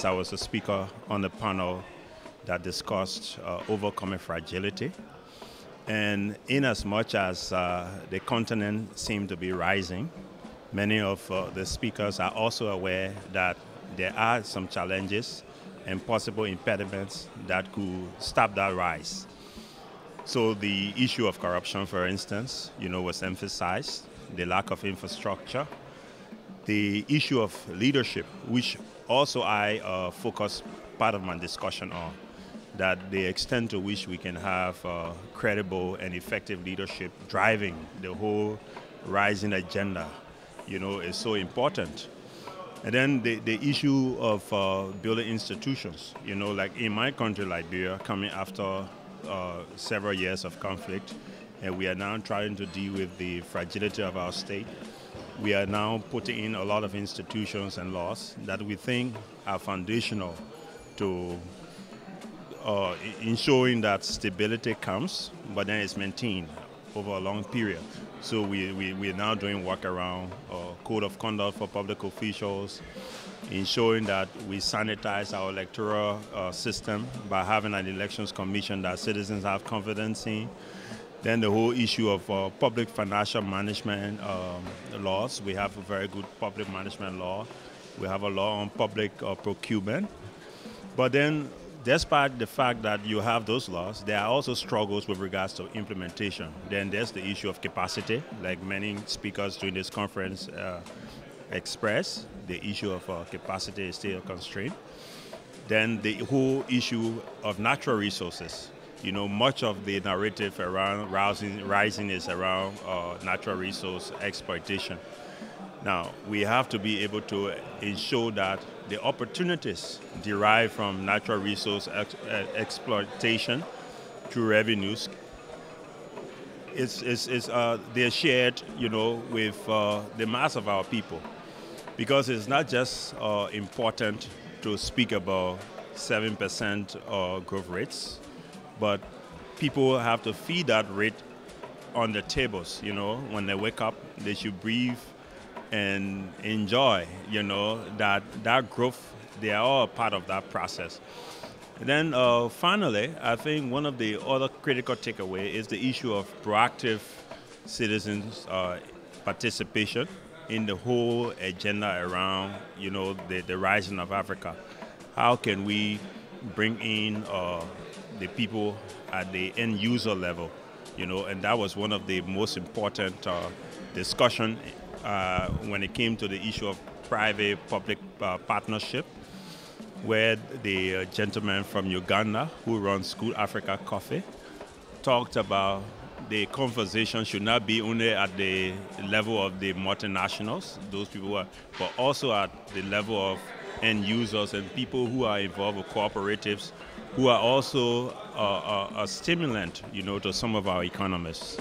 I was a speaker on the panel that discussed overcoming fragility. And in as much as the continent seemed to be rising, many of the speakers are also aware that there are some challenges and possible impediments that could stop that rise. So the issue of corruption, for instance, was emphasized, the lack of infrastructure, the issue of leadership, which also I focus part of my discussion on, that the extent to which we can have credible and effective leadership driving the whole rising agenda, is so important. And then the issue of building institutions, like in my country, Liberia, coming after several years of conflict, and we are now trying to deal with the fragility of our state. We are now putting in a lot of institutions and laws that we think are foundational to ensuring that stability comes, but then it's maintained over a long period. So we're now doing work around code of conduct for public officials, ensuring that we sanitize our electoral system by having an elections commission that citizens have confidence in. Then the whole issue of public financial management laws. We have a very good public management law. We have a law on public procurement. But then, despite the fact that you have those laws, there are also struggles with regards to implementation. Then there's the issue of capacity, like many speakers during this conference expressed. The issue of capacity is still a constraint. Then the whole issue of natural resources. Much of the narrative around rising is around natural resource exploitation. Now, we have to be able to ensure that the opportunities derived from natural resource exploitation through revenues they're shared, with the mass of our people. Because it's not just important to speak about 7% growth rates, but people have to feed that rate on the tables, when they wake up, they should breathe and enjoy, that growth. They are all a part of that process. And then finally, I think one of the other critical takeaway is the issue of proactive citizens' participation in the whole agenda around, the rising of Africa. How can we bring in the people at the end user level, and that was one of the most important discussion when it came to the issue of private-public partnership, where the gentleman from Uganda who runs School Africa Coffee talked about the conversation should not be only at the level of the multinationals, those people but also at the level of end users and people who are involved with cooperatives, who are also a stimulant, to some of our economists.